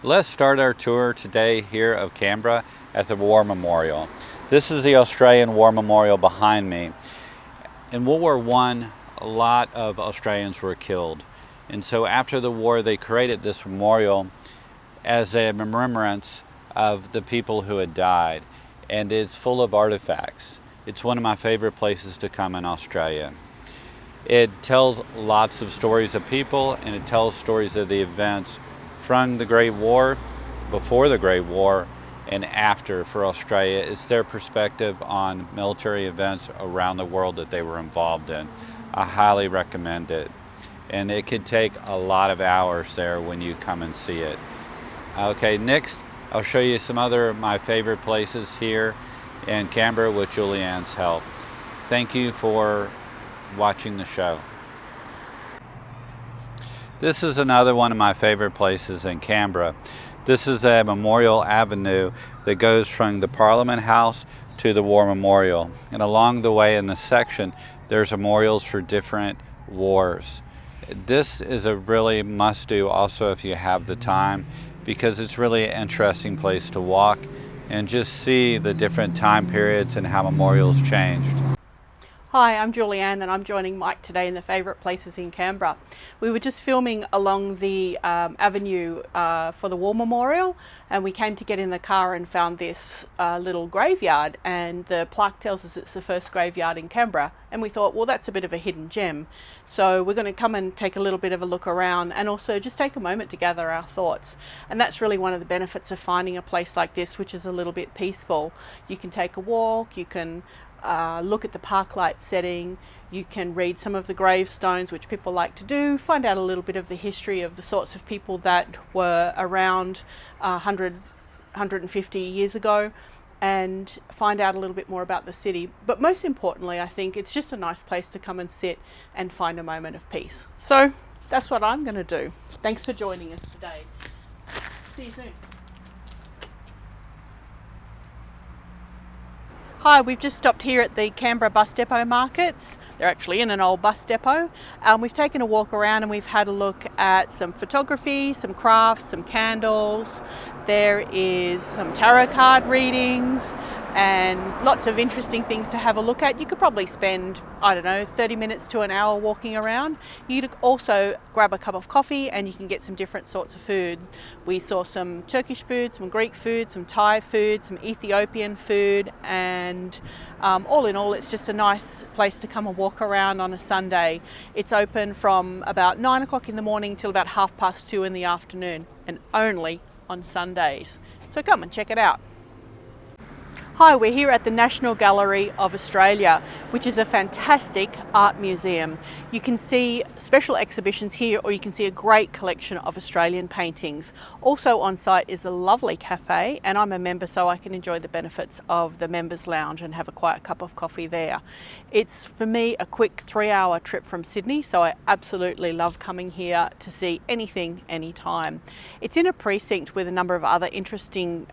Let's start our tour today here of Canberra at the War Memorial. This is the Australian War Memorial behind me. In World War I, a lot of Australians were killed. And so after the war, they created this memorial as a remembrance of the people who had died. And it's full of artifacts. It's one of my favorite places to come in Australia. It tells lots of stories of people, and it tells stories of the events from the Great War, before the Great War, and after for Australia. It's their perspective on military events around the world that they were involved in. I highly recommend it. And it could take a lot of hours there when you come and see it. Okay, next I'll show you some other of my favorite places here in Canberra with Julianne's help. Thank you for watching the show. This is another one of my favorite places in Canberra. This is a memorial avenue that goes from the Parliament House to the War Memorial. And along the way in this section, there's memorials for different wars. This is a really must-do also if you have the time, because it's really an interesting place to walk and just see the different time periods and how memorials changed. Hi, I'm Julianne and I'm joining Mike today in the favourite places in Canberra. We were just filming along the avenue for the War Memorial, and we came to get in the car and found this little graveyard, and the plaque tells us it's the first graveyard in Canberra, and we thought, well, that's a bit of a hidden gem. So we're going to come and take a little bit of a look around and also just take a moment to gather our thoughts. And that's really one of the benefits of finding a place like this, which is a little bit peaceful. You can take a walk, you can look at the parklight setting, you can read some of the gravestones, which people like to do, find out a little bit of the history of the sorts of people that were around 150 years ago, and find out a little bit more about the city. But most importantly, I think it's just a nice place to come and sit and find a moment of peace. So that's what I'm going to do. Thanks for joining us today. See you soon. Hi, we've just stopped here at the Canberra bus depot markets. They're actually in an old bus depot. We've taken a walk around and we've had a look at some photography, some crafts, some candles. There is some tarot card readings and lots of interesting things to have a look at. You could probably spend, 30 minutes to an hour walking around. You could also grab a cup of coffee and you can get some different sorts of foods. We saw some Turkish food, some Greek food, some Thai food, some Ethiopian food, and all in all, it's just a nice place to come and walk around on a Sunday. It's open from about 9 o'clock in the morning till about 2:30 in the afternoon, and only on Sundays. So come and check it out. Hi, we're here at the National Gallery of Australia, which is a fantastic art museum. You can see special exhibitions here, or you can see a great collection of Australian paintings. Also on site is a lovely cafe, and I'm a member, so I can enjoy the benefits of the members lounge and have a quiet cup of coffee there. It's, for me, a quick 3-hour trip from Sydney, so I absolutely love coming here to see anything, anytime. It's in a precinct with a number of other interesting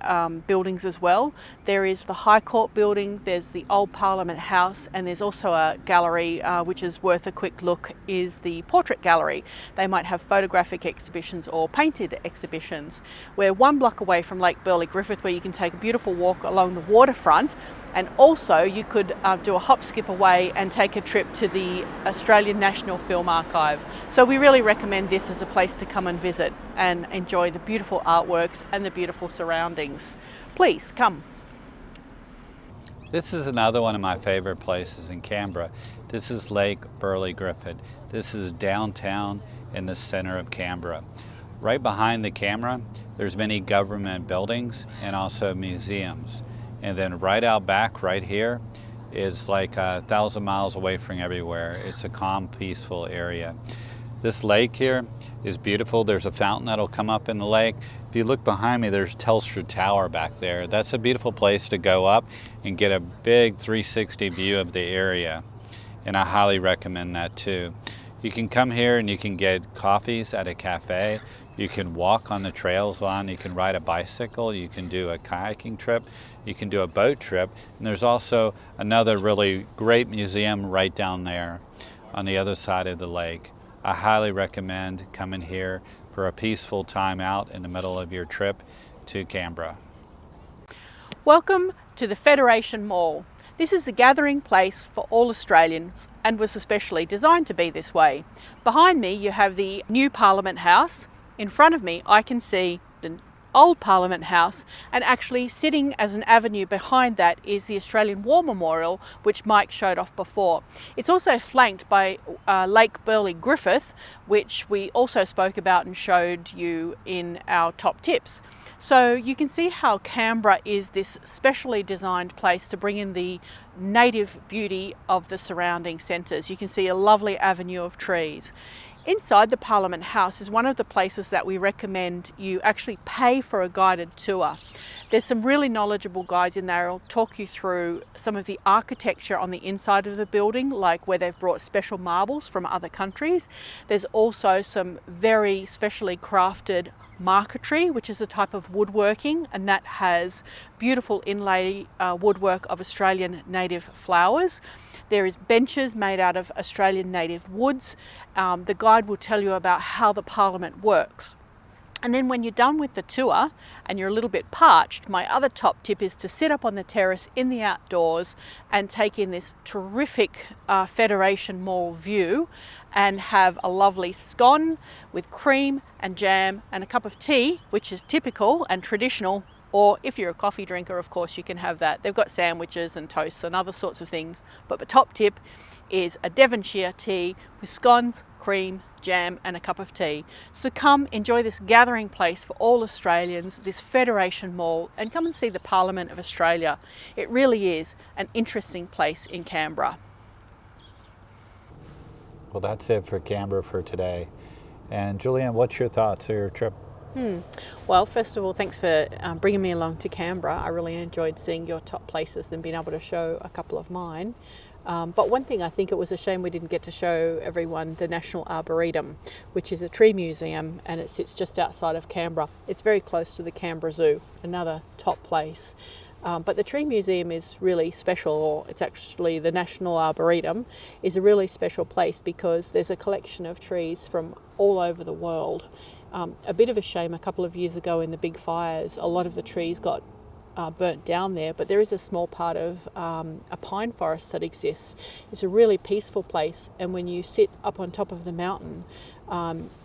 buildings as well. There is the High Court building, there's the old Parliament House, and there's also a gallery which is worth a quick look, is the Portrait Gallery. They might have photographic exhibitions or painted exhibitions. We're 1 block away from Lake Burley Griffith, where you can take a beautiful walk along the waterfront, and also you could do a hop skip away and take a trip to the Australian National Film Archive. So we really recommend this as a place to come and visit and enjoy the beautiful artworks and the beautiful surroundings. Please come. This is another one of my favorite places in Canberra. This is Lake Burley Griffith. This is downtown in the center of Canberra. Right behind the camera, there's many government buildings and also museums. And then right out back, right here, is like 1,000 miles away from everywhere. It's a calm, peaceful area. This lake here is beautiful. There's a fountain that'll come up in the lake. If you look behind me, there's Telstra Tower back there. That's a beautiful place to go up and get a big 360 view of the area. And I highly recommend that too. You can come here and you can get coffees at a cafe. You can walk on the trails line. You can ride a bicycle. You can do a kayaking trip. You can do a boat trip. And there's also another really great museum right down there on the other side of the lake. I highly recommend coming here for a peaceful time out in the middle of your trip to Canberra. Welcome to the Federation Mall. This is a gathering place for all Australians and was especially designed to be this way. Behind me you have the new Parliament House. In front of me I can see the old Parliament House, and actually sitting as an avenue behind that is the Australian War Memorial, which Mike showed off before. It's also flanked by Lake Burley Griffith, which we also spoke about and showed you in our top tips. So you can see how Canberra is this specially designed place to bring in the native beauty of the surrounding centres. You can see a lovely avenue of trees. Inside the Parliament House is one of the places that we recommend you actually pay for a guided tour. There's some really knowledgeable guides in there who'll talk you through some of the architecture on the inside of the building, like where they've brought special marbles from other countries. There's also some very specially crafted marquetry, which is a type of woodworking, and that has beautiful inlay woodwork of Australian native flowers. There is benches made out of Australian native woods. The guide will tell you about how the Parliament works. And then when you're done with the tour and you're a little bit parched, my other top tip is to sit up on the terrace in the outdoors and take in this terrific Federation Mall view and have a lovely scone with cream and jam and a cup of tea, which is typical and traditional. Or if you're a coffee drinker, of course, you can have that. They've got sandwiches and toasts and other sorts of things. But the top tip is a Devonshire tea with scones, cream, jam and a cup of tea. So come enjoy this gathering place for all Australians, this Federation Mall, and come and see the Parliament of Australia. It really is an interesting place in Canberra. Well, that's it for Canberra for today. And Julianne, what's your thoughts of your trip? Well, first of all, thanks for bringing me along to Canberra. I really enjoyed seeing your top places and being able to show a couple of mine. But one thing, I think it was a shame we didn't get to show everyone the National Arboretum, which is a tree museum, and it sits just outside of Canberra. It's very close to the Canberra Zoo, another top place. But the tree museum is really special, or it's actually the National Arboretum is a really special place because there's a collection of trees from all over the world. A bit of a shame, a couple of years ago in the big fires, a lot of the trees got burnt down there, but there is a small part of a pine forest that exists. It's a really peaceful place, and when you sit up on top of the mountain,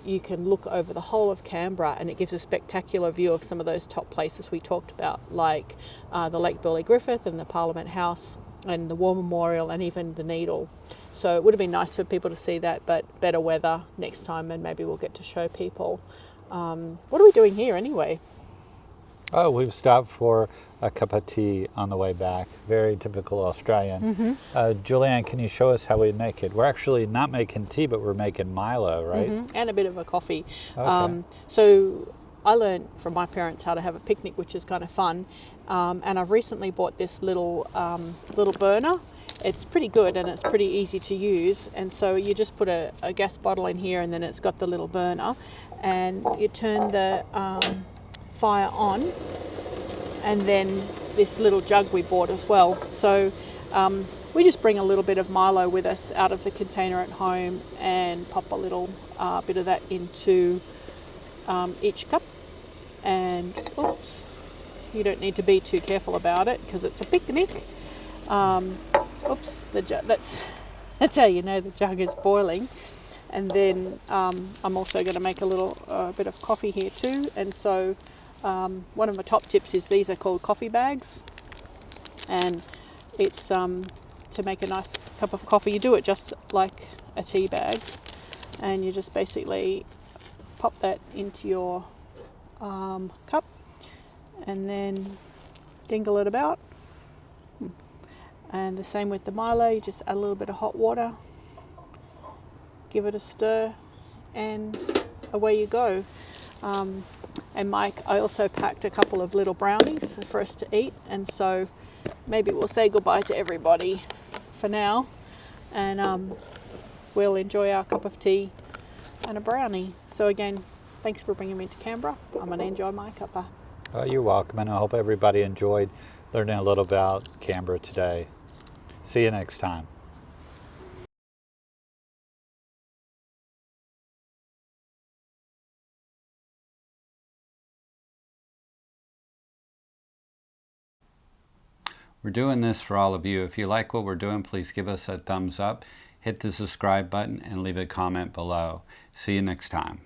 you can look over the whole of Canberra, and it gives a spectacular view of some of those top places we talked about, like the Lake Burley Griffith and the Parliament House and the War Memorial and even the Needle. So it would have been nice for people to see that, but better weather next time and maybe we'll get to show people. What are we doing here anyway? Oh, we've stopped for a cup of tea on the way back. Very typical Australian. Julianne, can you show us how we make it? We're actually not making tea, but we're making Milo, right? And a bit of a coffee. Okay. So I learned from my parents how to have a picnic, which is kind of fun. And I've recently bought this little burner. It's pretty good and it's pretty easy to use. And so you just put a gas bottle in here, and then it's got the little burner, and you turn the fire on, and then this little jug we bought as well. So we just bring a little bit of Milo with us out of the container at home and pop a little bit of that into each cup. And oops, you don't need to be too careful about it because it's a picnic. Oops, the jug, that's how you know the jug is boiling. And then I'm also going to make a little bit of coffee here too. And so one of my top tips is these are called coffee bags, and it's to make a nice cup of coffee. You do it just like a tea bag, and you just basically pop that into your cup and then dingle it about. And the same with the Milo, you just add a little bit of hot water, give it a stir, and away you go. And Mike, I also packed a couple of little brownies for us to eat, and so maybe we'll say goodbye to everybody for now, and we'll enjoy our cup of tea and a brownie. So again, thanks for bringing me to Canberra. I'm going to enjoy my cuppa. Oh, you're welcome, and I hope everybody enjoyed learning a little about Canberra today. See you next time. We're doing this for all of you. If you like what we're doing, please give us a thumbs up, hit the subscribe button, and leave a comment below. See you next time.